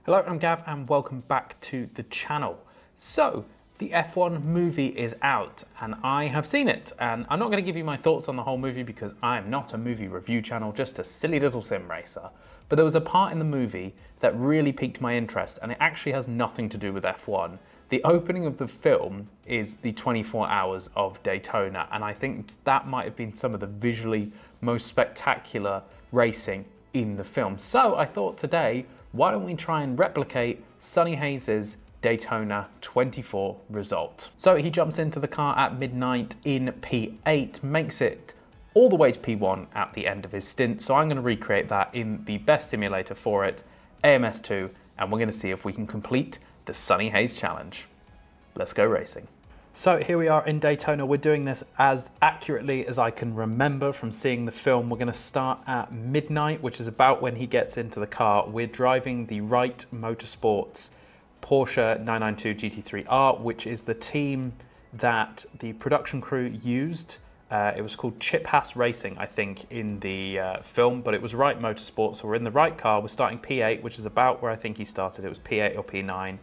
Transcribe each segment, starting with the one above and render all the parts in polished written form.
Hello, I'm Gav and welcome back to the channel. So, the F1 movie is out and I have seen it, and I'm not going to give you my thoughts on the whole movie because I'm not a movie review channel, just a silly little sim racer. But there was a part in the movie that really piqued my interest, and it actually has nothing to do with F1. The opening of the film is the 24 hours of Daytona, and I think that might have been some of the visually most spectacular racing in the film. So I thought today, why don't we try and replicate Sonny Hayes' Daytona 24 result. So he jumps into the car at midnight in P8, makes it all the way to P1 at the end of his stint. So I'm going to recreate that in the best simulator for it, AMS2, and we're going to see if we can complete the Sonny Hayes challenge. Let's go racing. So here we are in Daytona. We're doing this as accurately as I can remember from seeing the film. We're going to start at midnight, which is about when he gets into the car. We're driving the Wright Motorsports Porsche 992 GT3R, which is the team that the production crew used. It was called Chip Haas Racing, I think, in the film, but it was Wright Motorsports. So we're in the right car. We're starting P8, which is about where I think he started. It was P8 or P9.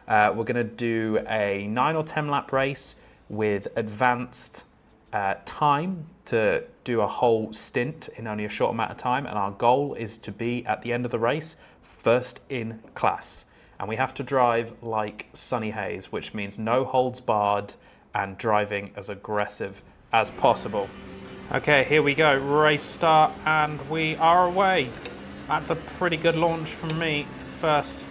We're going to do a 9 or 10 lap race with advanced time to do a whole stint in only a short amount of time. And our goal is to be, at the end of the race, first in class. And we have to drive like Sonny Hayes, which means no holds barred and driving as aggressive as possible. Okay, here we go. Race start and we are away. That's a pretty good launch from me for first.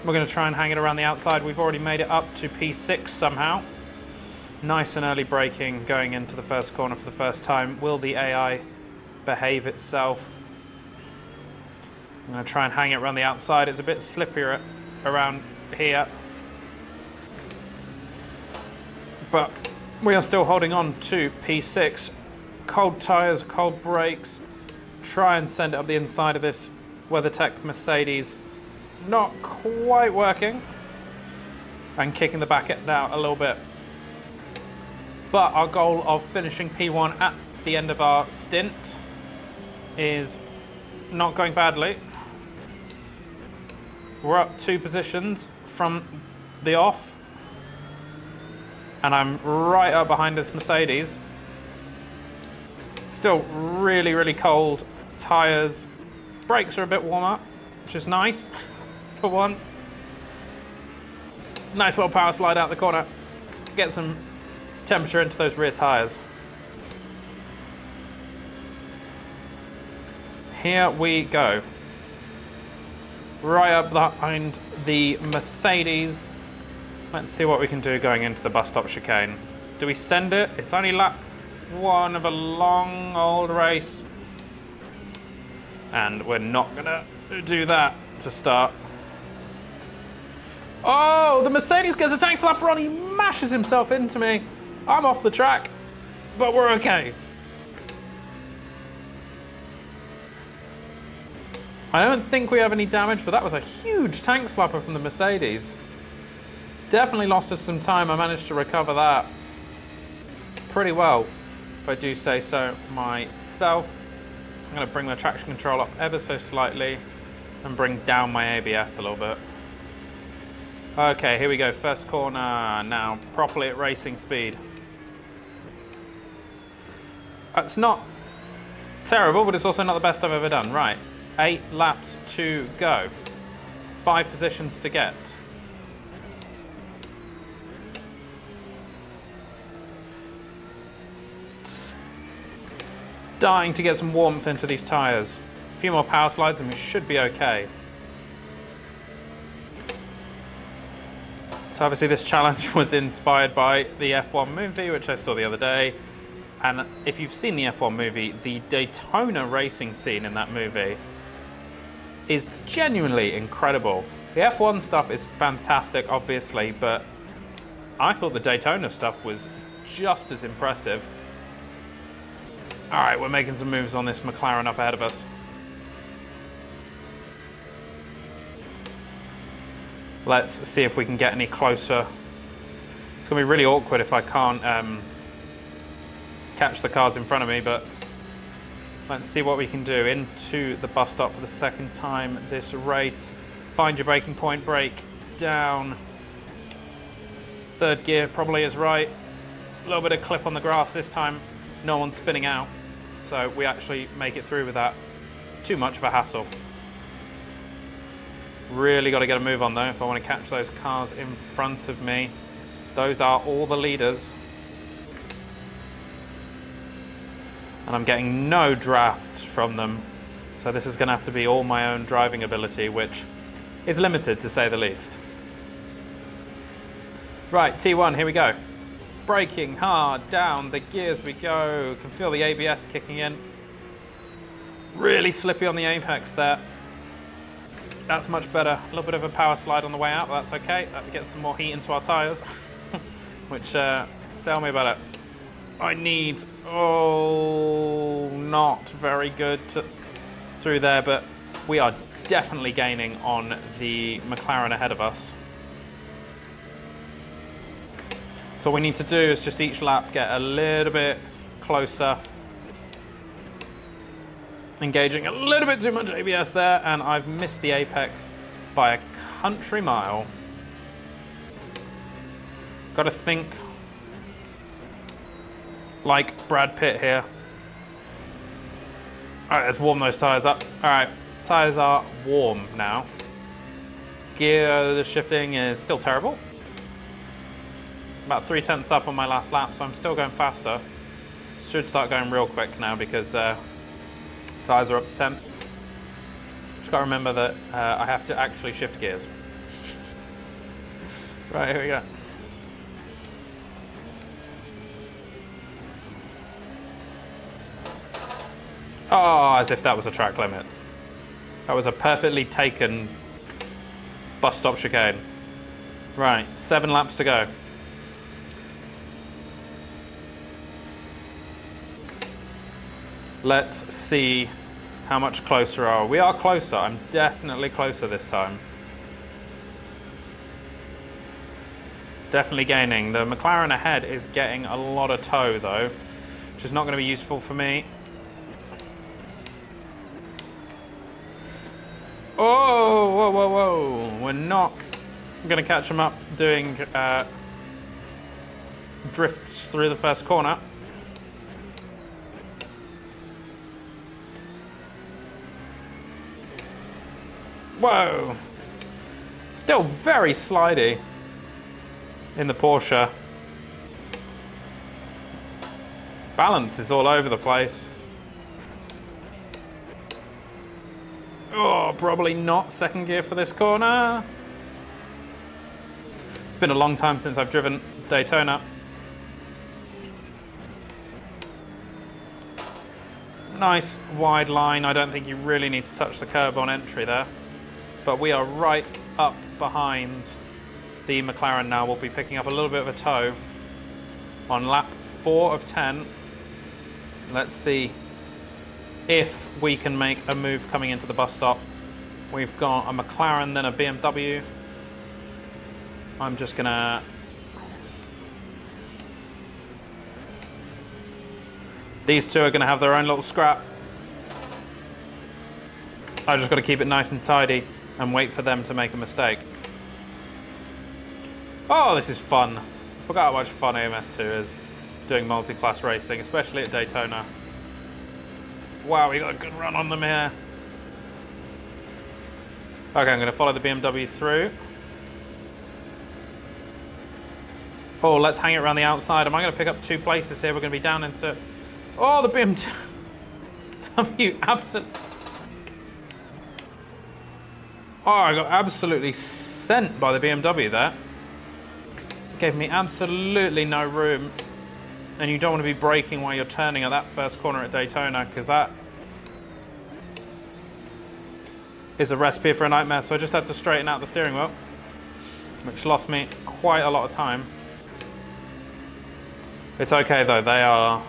We're going to try and hang it around the outside. We've already made it up to P6 somehow. Nice and early braking going into the first corner for the first time. Will the AI behave itself? I'm going to try and hang it around the outside. It's a bit slippier around here. But we are still holding on to P6. Cold tyres, cold brakes. Try and send it up the inside of this WeatherTech Mercedes. Not quite working, and kicking the back end out a little bit. But our goal of finishing P1 at the end of our stint is not going badly. We're up 2 positions from the off, and I'm right up behind this Mercedes. Still really, really cold tires. Brakes are a bit warmer, which is nice. For once. Nice little power slide out the corner. Get some temperature into those rear tires. Here we go. Right up behind the Mercedes. Let's see what we can do going into the bus stop chicane. Do we send it? It's only lap 1 of a long old race. And we're not gonna do that to start. Oh, the Mercedes gets a tank slapper on. He mashes himself into me. I'm off the track, but we're okay. I don't think we have any damage, but that was a huge tank slapper from the Mercedes. It's definitely lost us some time. I managed to recover that pretty well, if I do say so myself. I'm going to bring the traction control up ever so slightly and bring down my ABS a little bit. Okay, here we go, first corner now, properly at racing speed. It's not terrible, but it's also not the best I've ever done. Right, 8 laps to go. 5 positions to get. Dying to get some warmth into these tyres. A few more power slides and we should be okay. So obviously this challenge was inspired by the F1 movie, which I saw the other day. And if you've seen the F1 movie, the Daytona racing scene in that movie is genuinely incredible. The F1 stuff is fantastic, obviously, but I thought the Daytona stuff was just as impressive. All right, we're making some moves on this McLaren up ahead of us. Let's see if we can get any closer. It's going to be really awkward if I can't catch the cars in front of me, but Let's see what we can do. Into the bus stop for the second time this race. Find your braking point, brake down. Third gear probably is right. A little bit of clip on the grass this time. No one's spinning out. So we actually make it through without too much of a hassle. Really got to get a move on though if I want to catch those cars in front of me. Those are all the leaders. And I'm getting no draft from them. So this is going to have to be all my own driving ability, which is limited to say the least. Right, T1, here we go. Braking hard, down the gears we go. Can feel the ABS kicking in. Really slippy on the apex there. That's much better. A little bit of a power slide on the way out, but that's okay. That gets some more heat into our tyres. Which, tell me about it. I need, not very good through there, but we are definitely gaining on the McLaren ahead of us. So all we need to do is just each lap get a little bit closer. Engaging a little bit too much ABS there, and I've missed the apex by a country mile. Got to think like Brad Pitt here. All right, let's warm those tyres up. All right, tyres are warm now. Gear shifting is still terrible. About 3/10 up on my last lap, so I'm still going faster. Should start going real quick now because tyres are up to temps. Just got to remember that I have to actually shift gears. Right, here we go. Oh, as if that was a track limits. That was a perfectly taken bus stop chicane. Right, 7 laps to go. Let's see how much closer are we. We are closer. I'm definitely closer this time. Definitely gaining. The McLaren ahead is getting a lot of tow though, which is not going to be useful for me. Oh, whoa, whoa, whoa. We're not going to catch them up doing drifts through the first corner. Whoa. Still very slidey in the Porsche. Balance is all over the place. Oh, probably not second gear for this corner. It's been a long time since I've driven Daytona. Nice wide line. I don't think you really need to touch the curb on entry there. But we are right up behind the McLaren now. We'll be picking up a little bit of a tow on lap 4 of 10. Let's see if we can make a move coming into the bus stop. We've got a McLaren, then a BMW. I'm just gonna... These two are gonna have their own little scrap. I just gotta keep it nice and tidy and wait for them to make a mistake. Oh, this is fun. I forgot how much fun AMS2 is doing multi-class racing, especially at Daytona. Wow, we got a good run on them here. Okay, I'm going to follow the BMW through. Oh, let's hang it around the outside. Am I going to pick up 2 places here? We're going to be down into... Oh, the BMW absolutely... Oh, I got absolutely sent by the BMW there. Gave me absolutely no room. And you don't want to be braking while you're turning at that first corner at Daytona, because that is a recipe for a nightmare. So I just had to straighten out the steering wheel, which lost me quite a lot of time. It's okay though,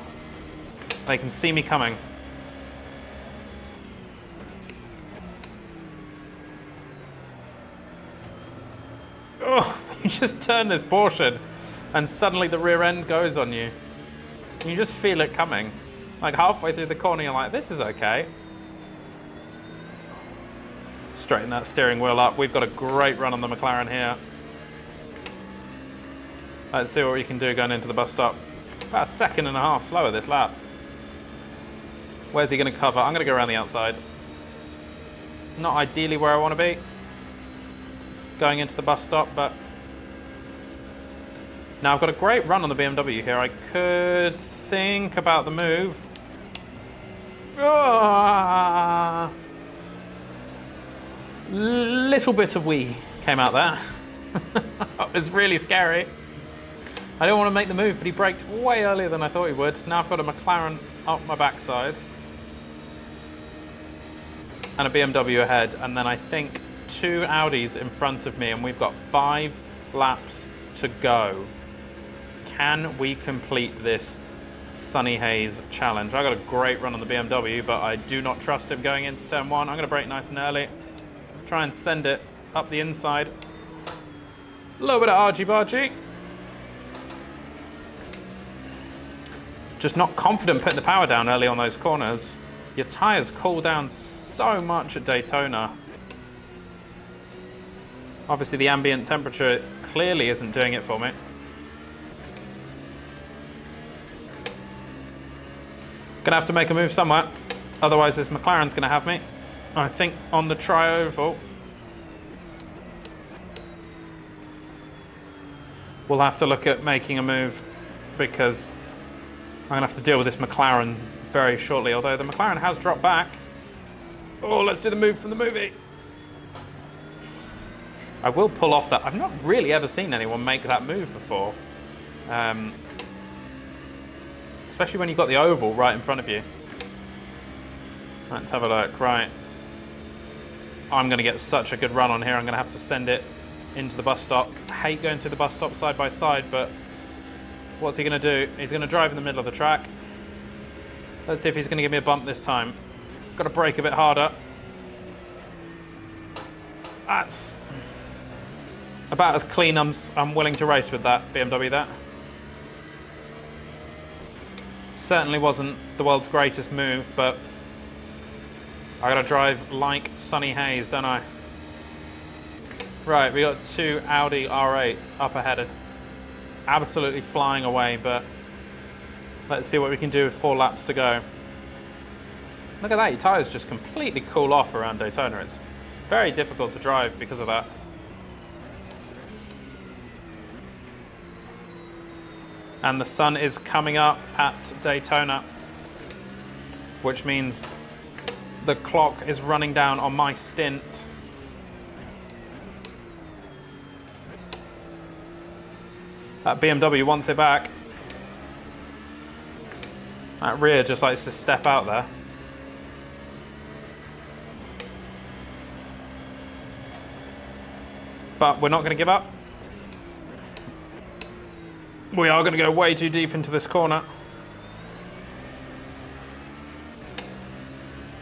they can see me coming. Oh, you just turn this Porsche and suddenly the rear end goes on you. You just feel it coming. Like halfway through the corner, you're like, this is okay. Straighten that steering wheel up. We've got a great run on the McLaren here. Let's see what we can do going into the bus stop. About a second and a half slower this lap. Where's he going to cover? I'm going to go around the outside. Not ideally where I want to be going into the bus stop, but now I've got a great run on the BMW here. I could think about the move. Ah! Little bit of wee came out there. It was really scary. I don't want to make the move, but he braked way earlier than I thought he would. Now I've got a McLaren up my backside and a BMW ahead, and then I think 2 Audis in front of me, and we've got 5 laps to go. Can we complete this Sonny Hayes challenge? I got a great run on the BMW, but I do not trust him going into turn 1. I'm going to brake nice and early, try and send it up the inside. A little bit of argy-bargy. Just not confident putting the power down early on those corners. Your tyres cool down so much at Daytona. Obviously the ambient temperature clearly isn't doing it for me. Gonna have to make a move somewhere, otherwise this McLaren's gonna have me. I think on the tri-oval we'll have to look at making a move, because I'm gonna have to deal with this McLaren very shortly, although the McLaren has dropped back. Oh, let's do the move from the movie. I will pull off that. I've not really ever seen anyone make that move before. Especially when you've got the oval right in front of you. Let's have a look. Right. I'm going to get such a good run on here. I'm going to have to send it into the bus stop. I hate going through the bus stop side by side, but what's he going to do? He's going to drive in the middle of the track. Let's see if he's going to give me a bump this time. Got to brake a bit harder. That's about as clean I'm willing to race with that BMW there. Certainly wasn't the world's greatest move, but I gotta drive like Sonny Hayes, don't I? Right, we got 2 Audi R8s up ahead, absolutely flying away, but let's see what we can do with 4 laps to go. Look at that, your tyres just completely cool off around Daytona. It's very difficult to drive because of that. And the sun is coming up at Daytona, which means the clock is running down on my stint. That BMW wants it back. That rear just likes to step out there. But we're not going to give up. We are going to go way too deep into this corner.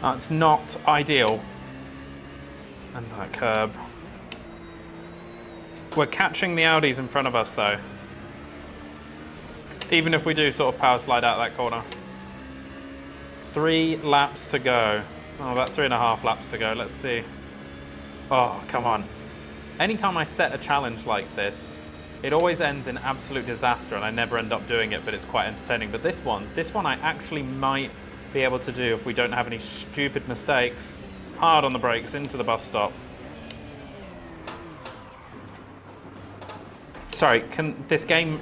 That's not ideal. And that curb. We're catching the Audis in front of us though. Even if we do sort of power slide out that corner. 3 laps to go. Oh, about 3.5 laps to go. Let's see. Oh, come on. Anytime I set a challenge like this, it always ends in absolute disaster and I never end up doing it, but it's quite entertaining. But this one I actually might be able to do if we don't have any stupid mistakes. Hard on the brakes into the bus stop. Sorry, can this game...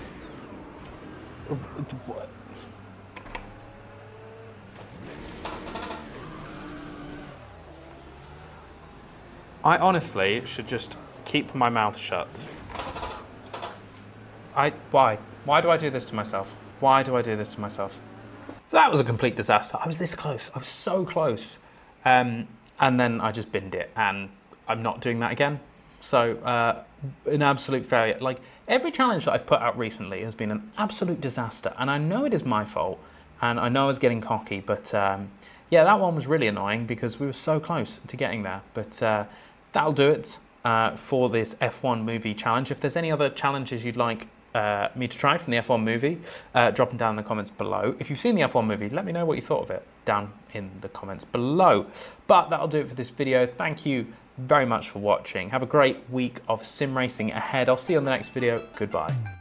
I honestly should just keep my mouth shut. Why? Why do I do this to myself? Why do I do this to myself? So that was a complete disaster. I was this close. I was so close. And then I just binned it, and I'm not doing that again. So an absolute failure. Like every challenge that I've put out recently has been an absolute disaster. And I know it is my fault, and I know I was getting cocky, but yeah, that one was really annoying because we were so close to getting there. But that'll do it for this F1 movie challenge. If there's any other challenges you'd like me to try from the F1 movie, drop them down in the comments below. If you've seen the F1 movie, let me know what you thought of it down in the comments below. But that'll do it for this video. Thank you very much for watching. Have a great week of sim racing ahead. I'll see you on the next video. Goodbye.